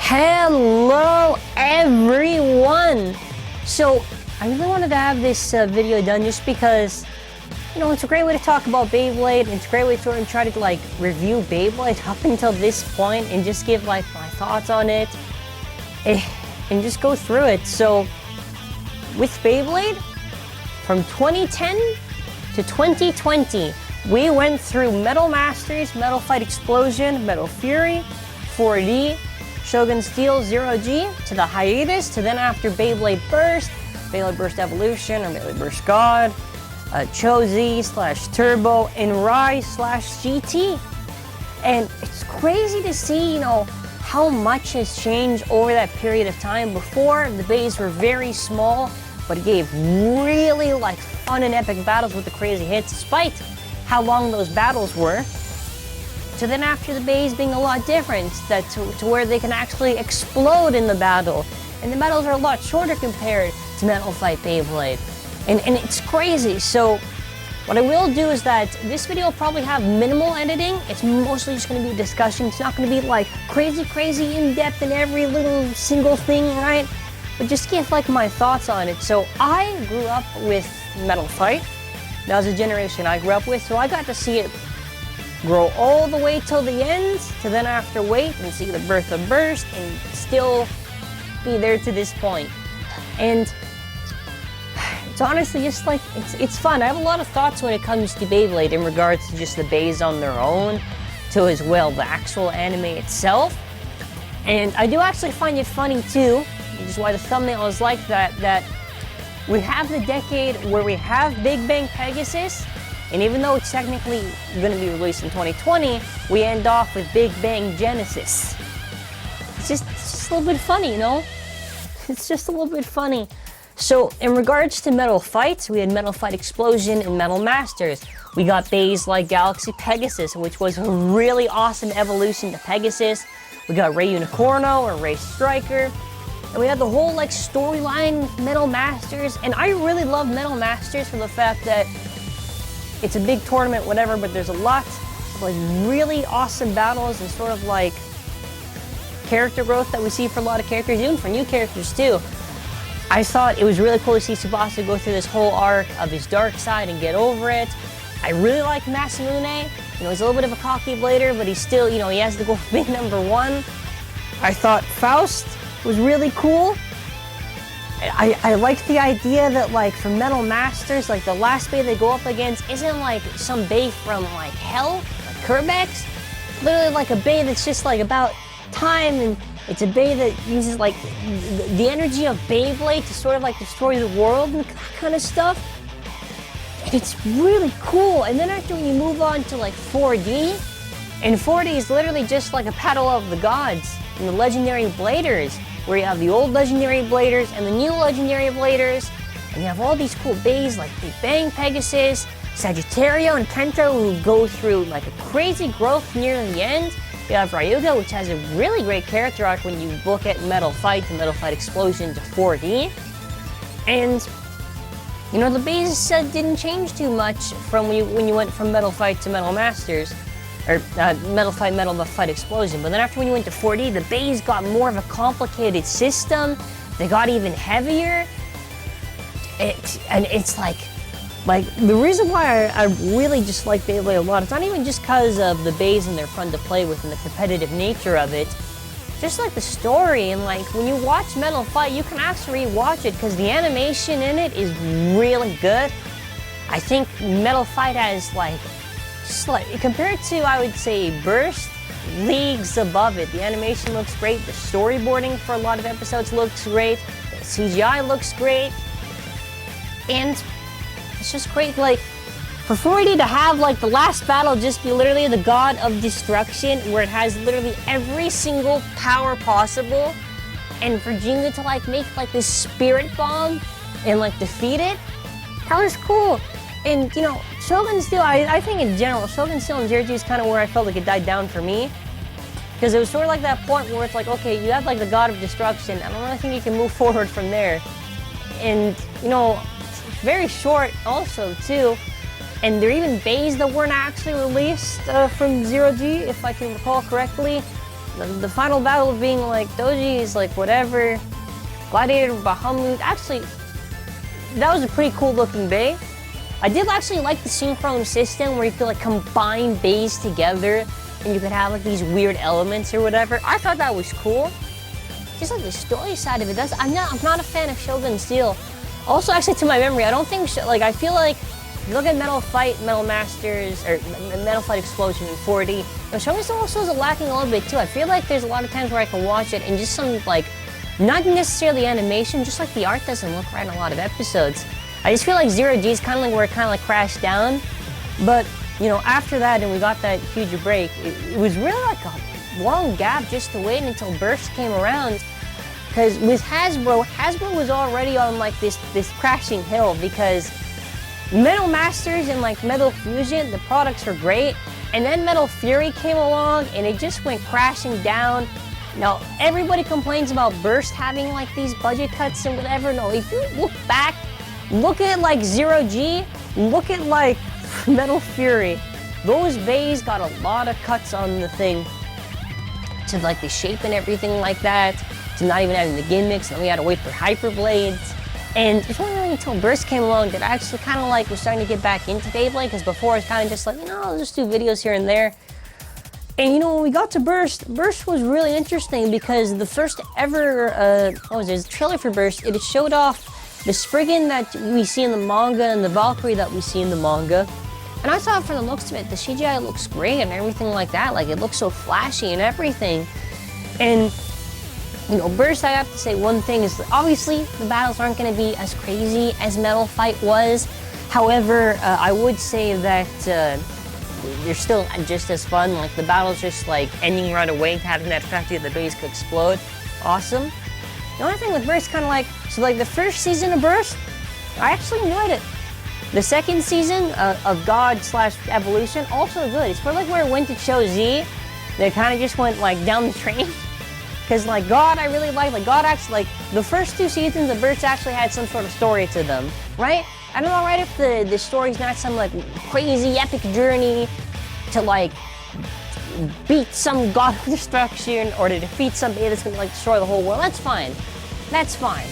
Hello everyone! So I really wanted to have this video done just because, you know, it's a great way to talk about Beyblade. It's a great way to sort of try to like review Beyblade up until this point and just give like my thoughts on it and just go through it. So with Beyblade, from 2010 to 2020, we went through Metal Masters, Metal Fight Explosion, Metal Fury, 4D, Shogun Steel 0G, to the hiatus, to then after Beyblade Burst, Beyblade Burst Evolution, or Beyblade Burst God, Cho-Z / Turbo, and Rise / GT. And it's crazy to see, you know, how much has changed over that period of time. Before, the bays were very small, but it gave really like fun and epic battles with the crazy hits, despite how long those battles were. So then after the bays being a lot different, to where they can actually explode in the battle. And the battles are a lot shorter compared to Metal Fight Beyblade. And it's crazy. So what I will do is that this video will probably have minimal editing. It's mostly just going to be a discussion. It's not going to be like crazy in-depth in every little single thing, right? But just give like my thoughts on it. So I grew up with Metal Fight. That was a generation I grew up with, so I got to see it grow all the way till the end, to then after wait and see the birth of Burst and still be there to this point. And it's honestly just like, it's fun. I have a lot of thoughts when it comes to Beyblade in regards to just the bays on their own, to as well the actual anime itself. And I do actually find it funny too, which is why the thumbnail is like that we have the decade where we have Big Bang Pegasus, and even though it's technically going to be released in 2020, we end off with Big Bang Genesis. It's just a little bit funny, you know? It's just a little bit funny. So, in regards to Metal Fights, we had Metal Fight Explosion and Metal Masters. We got bays like Galaxy Pegasus, which was a really awesome evolution to Pegasus. We got Ray Unicorno or Ray Striker. And we had the whole like storyline with Metal Masters. And I really love Metal Masters for the fact that it's a big tournament, whatever, but there's a lot of like really awesome battles and sort of like character growth that we see for a lot of characters, even for new characters too. I thought it was really cool to see Tsubasa go through this whole arc of his dark side and get over it. I really like Masamune. You know, he's a little bit of a cocky blader, but he's still, you know, he has to go big #1. I thought Faust was really cool. I like the idea that like for Metal Masters, like the last bay they go up against isn't like some bay from like hell, like Kerbex. Literally like a bay that's just like about time, and it's a bay that uses like the energy of Beyblade to sort of like destroy the world and that kind of stuff. And it's really cool. And then after we move on to like 4D, and 4D is literally just like a battle of the gods and the legendary bladers, where you have the old legendary bladers and the new legendary bladers, and you have all these cool bays like Big Bang Pegasus, Sagittario, and Kento, who go through like a crazy growth near the end. You have Ryuga, which has a really great character arc when you look at Metal Fight and Metal Fight Explosion to 4D. And you know, the bays didn't change too much from when you went from Metal Fight to Metal Masters, or Metal Fight Explosion. But then after when you went to 4D, the bays got more of a complicated system. They got even heavier. And it's like the reason why I really just like Beyblade a lot, it's not even just because of the bays and they're fun to play with and the competitive nature of it. Just like the story, and like when you watch Metal Fight, you can actually rewatch it because the animation in it is really good. I think Metal Fight has like, compared to, I would say, Burst, leagues above it. The animation looks great, the storyboarding for a lot of episodes looks great, the CGI looks great, and it's just great. Like, for 4D to have like the last battle just be literally the God of Destruction, where it has literally every single power possible, and for Jingu to like make like this spirit bomb and like defeat it, that was cool. And you know, Shogun Steel, I think in general, Shogun Steel and Zero G is kind of where I felt like it died down for me. Because it was sort of like that point where it's like, okay, you have like the God of Destruction, I don't really think you can move forward from there. And you know, it's very short also too. And there are even bays that weren't actually released from Zero G, if I can recall correctly. The final battle being like Doji's, like whatever. Gladiator Bahamut. Actually, that was a pretty cool looking bay. I did actually like the synchron system where you could like combine bays together and you could have like these weird elements or whatever. I thought that was cool. Just like the story side of it, I'm not a fan of Shogun Steel. Also, actually, to my memory, I don't think I feel like if you look at Metal Fight, Metal Masters, or Metal Fight Explosion in 4D, Shogun Steel also is lacking a little bit too. I feel like there's a lot of times where I can watch it and just some like, not necessarily animation, just like the art doesn't look right in a lot of episodes. I just feel like Zero G is kind of like where it kind of like crashed down. But, you know, after that and we got that huge break, it was really like a long gap just to wait until Burst came around. Because with Hasbro was already on like this crashing hill because Metal Masters and like Metal Fusion, the products were great. And then Metal Fury came along and it just went crashing down. Now, everybody complains about Burst having like these budget cuts and whatever. No, if you look back, look at like Zero G, look at like Metal Fury. Those bays got a lot of cuts on the thing to like the shape and everything like that, to not even having the gimmicks. Then we had to wait for Hyper Blades. And it's only really until Burst came along that I actually kind of like was starting to get back into Beyblade, because before I was kind of just like, you know, I'll just do videos here and there. And you know, when we got to Burst was really interesting because the first ever, trailer for Burst, it showed off the Spriggan that we see in the manga and the Valkyrie that we see in the manga. And I thought from the looks of it, the CGI looks great and everything like that. Like, it looks so flashy and everything. And, you know, Burst, I have to say one thing is that obviously the battles aren't going to be as crazy as Metal Fight was. However, I would say that they're still just as fun. Like, the battle's just like ending right away, having that effect that the base could explode. Awesome. The only thing with Burst, kind of like, so like the first season of Burst, I actually enjoyed it. The second season of God/Evolution, also good. It's sort of like where it went to Cho-Z. They kind of just went like down the train. Because like God, I really liked. Like God actually, like the first two seasons of Burst actually had some sort of story to them, right? I don't know, right, if the story's not some like crazy epic journey to like beat some god of destruction or to defeat somebody that's gonna like destroy the whole world. That's fine. That's fine.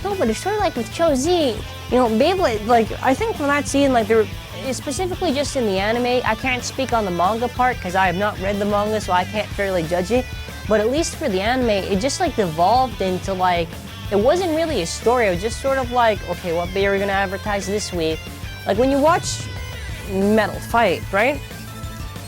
No, but a story like with Cho-Z, you know, Beyblade, like, I think from that scene, like, there, specifically just in the anime, I can't speak on the manga part because I have not read the manga, so I can't fairly judge it. But at least for the anime, it just, like, devolved into, like, it wasn't really a story. It was just sort of like, okay, what bay are we going to advertise this week? Like, when you watch Metal Fight, right?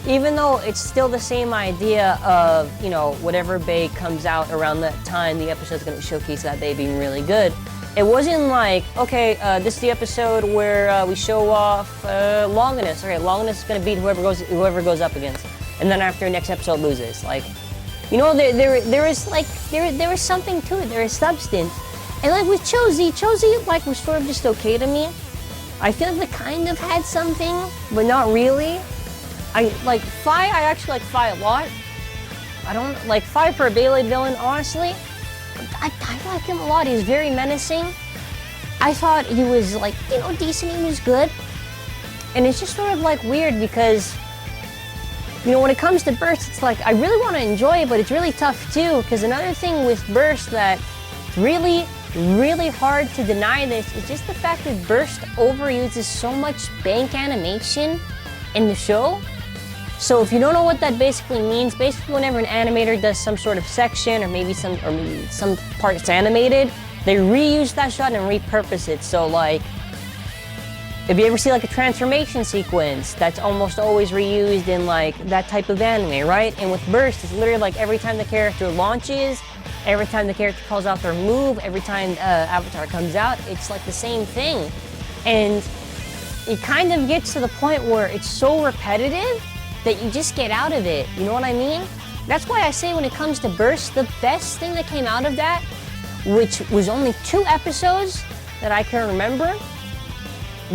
Even though it's still the same idea of, you know, whatever bay comes out around that time, the episode's going to showcase that bay being really good. It wasn't like, okay, this is the episode where we show off Longinus. Okay, Longinus is going to beat whoever goes up against, and then after next episode loses. Like, you know, there was something to it. There is substance, and like with Cho-Z like was sort of just okay to me. I feel like they kind of had something, but not really. I like Fi. I actually like Fi a lot. I don't like Fi for a Beyblade villain, honestly. I like him a lot. He's very menacing. I thought he was like, you know, decent. He was good. And it's just sort of like weird because, you know, when it comes to Burst, it's like I really want to enjoy it, but it's really tough too. Because another thing with Burst that really hard to deny this is just the fact that Burst overuses so much bank animation in the show. So if you don't know what that basically means, basically whenever an animator does some sort of section or maybe some parts animated, they reuse that shot and repurpose it. So like, if you ever see like a transformation sequence, that's almost always reused in like that type of anime, right? And with Burst, it's literally like every time the character launches, every time the character calls out their move, every time Avatar comes out, it's like the same thing. And it kind of gets to the point where it's so repetitive that you just get out of it, you know what I mean? That's why I say when it comes to Burst, the best thing that came out of that, which was only 2 episodes that I can remember,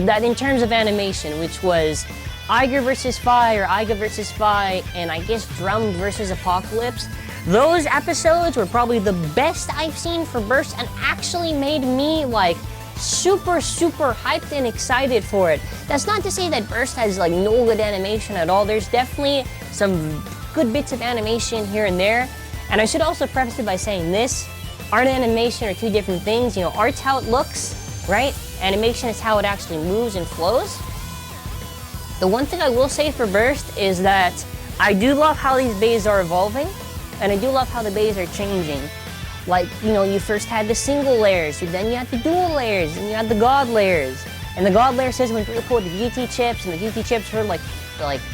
that in terms of animation, which was Iger versus Fi or Iga versus Fi, and I guess Drum versus Apocalypse. Those episodes were probably the best I've seen for Burst and actually made me like super hyped and excited for it. That's not to say that Burst has like no good animation at all. There's definitely some good bits of animation here and there. And I should also preface it by saying this, art and animation are two different things. You know, art's how it looks, right? Animation is how it actually moves and flows. The one thing I will say for Burst is that I do love how these bays are evolving, and I do love how the bays are changing. Like, you know, you first had the single layers, then you had the dual layers, and you had the God layers. And the God layer system was really cool with the GT chips, and the GT chips were like,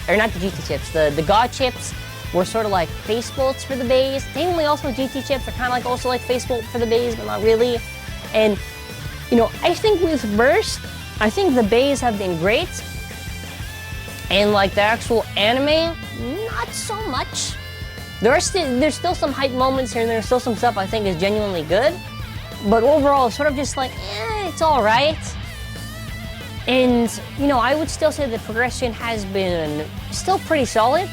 or not the GT chips, the God chips were sort of like face bolts for the bays. Technically also GT chips are kind of like also like face bolt for the bays, but not really. And, you know, I think with Burst, I think the bays have been great. And like the actual anime, not so much. There's still some hype moments here and there's still some stuff I think is genuinely good. But overall, it's sort of just like, it's all right. And, you know, I would still say the progression has been still pretty solid.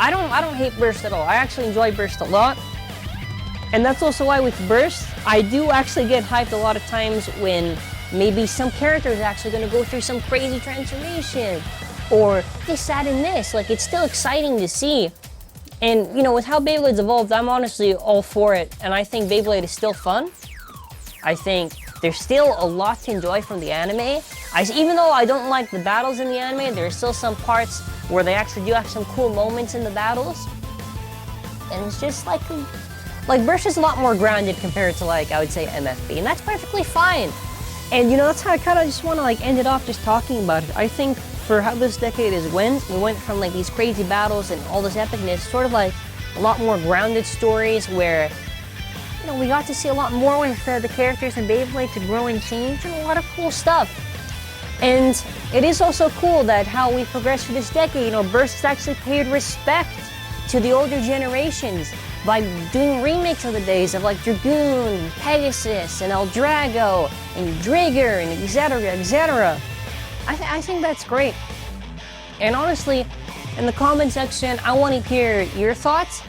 I don't hate Burst at all. I actually enjoy Burst a lot. And that's also why with Burst, I do actually get hyped a lot of times when maybe some character is actually going to go through some crazy transformation. Or this, that, and this. Like, it's still exciting to see. And, you know, with how Beyblade's evolved, I'm honestly all for it. And I think Beyblade is still fun. I think there's still a lot to enjoy from the anime. Even though I don't like the battles in the anime, there are still some parts where they actually do have some cool moments in the battles. And it's just like Burst is a lot more grounded compared to, like, I would say MFB. And that's perfectly fine. And, you know, that's how I kind of just want to, like, end it off just talking about it. I think for how this decade we went from, like, these crazy battles and all this epicness, sort of like a lot more grounded stories where, you know, we got to see a lot more with the characters in Beyblade to grow and change, and a lot of cool stuff. And it is also cool that how we progressed through this decade, you know, Burst has actually paid respect to the older generations by doing remakes of the days of like Dragoon, Pegasus, and El Drago, and Drigger, and etc. I think that's great. And honestly, in the comment section, I want to hear your thoughts.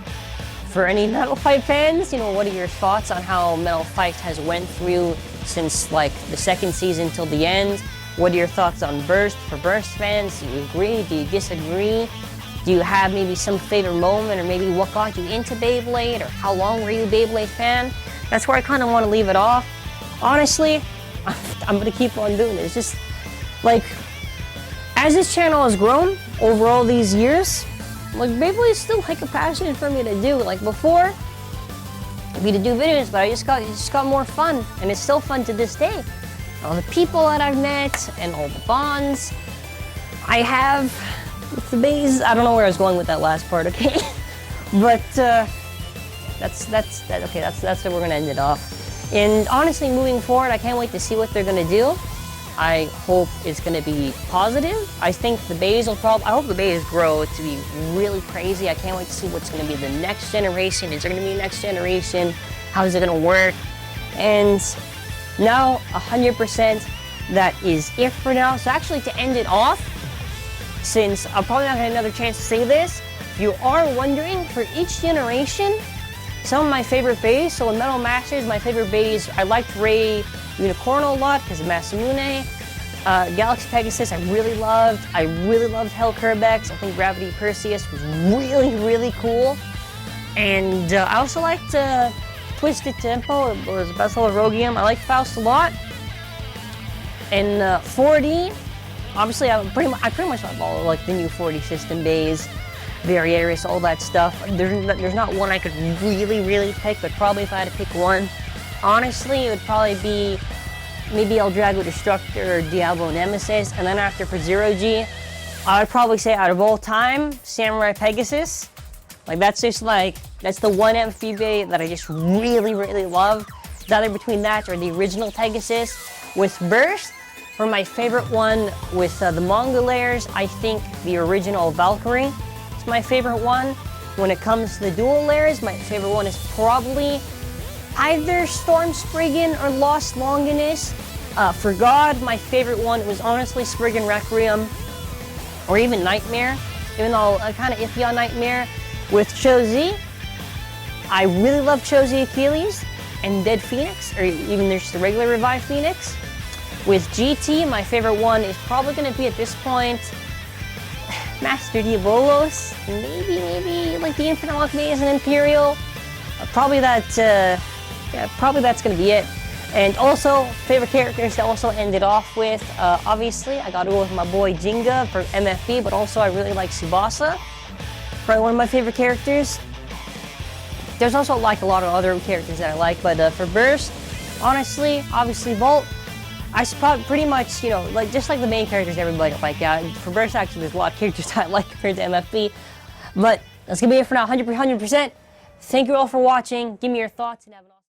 For any Metal Fight fans, you know, what are your thoughts on how Metal Fight has went through since like the second season till the end? What are your thoughts on Burst? For Burst fans, do you agree? Do you disagree? Do you have maybe some favorite moment, or maybe what got you into Beyblade, or how long were you a Beyblade fan? That's where I kind of want to leave it off. Honestly, I'm going to keep on doing it. It's just like, as this channel has grown over all these years, like, Beyblade is still like a passion for me to do. Like before, it'd be to do videos, but it just got more fun, and it's still fun to this day. All the people that I've met and all the bonds I have with the beys. I don't know where I was going with that last part, okay? But that's where we're gonna end it off. And honestly, moving forward, I can't wait to see what they're gonna do. I hope it's gonna be positive. I think the beys will I hope the beys grow to be really crazy. I can't wait to see what's gonna be the next generation. Is there gonna be a next generation? How is it gonna work? And now, 100%, that is it for now. So actually, to end it off, since I'm probably not gonna have another chance to say this, if you are wondering, for each generation, some of my favorite beys, so in Metal Masters, my favorite beys, I liked Ray Unicorno a lot because of Masamune. Galaxy Pegasus, I really loved. I really loved Hell Kerbex. I think Gravity Perseus was really, really cool. And I also liked Twisted Tempo, or Bethel Rogium. I like Faust a lot. And 4D, obviously I pretty much love all of, like, the new 4D system bays, Variaris, all that stuff. There's not one I could really pick, but probably if I had to pick one, honestly, it would probably be maybe El Drago Destructor or Diablo Nemesis. And then after for Zero G, I would probably say out of all time, Samurai Pegasus. Like, that's the one MFB that I just really love. It's either between that or the original Pegasus. With Burst, for my favorite one with the manga layers, I think the original Valkyrie is my favorite one. When it comes to the dual layers, my favorite one is probably either Storm Spriggan or Lost Longinus. For God, my favorite one was honestly Spriggan Requiem, or even Nightmare, even though I'm kind of iffy on Nightmare. With Cho-Z, I really love Cho-Z Achilles and Dead Phoenix, or even there's the regular Revived Phoenix. With GT, my favorite one is probably going to be at this point Master Diabolos, maybe like the Infinite Alchemist and Imperial. Probably that's gonna be it. And also, favorite characters to also end it off with, obviously, I gotta go with my boy Jinga for MFB, but also I really like Tsubasa. Probably one of my favorite characters. There's also like a lot of other characters that I like, but for Burst, honestly, obviously Volt, I probably pretty much, you know, like just like the main characters everybody like. For Burst, actually, there's a lot of characters that I like compared to MFB. But that's gonna be it for now, 100%. Thank you all for watching. Give me your thoughts and have an awesome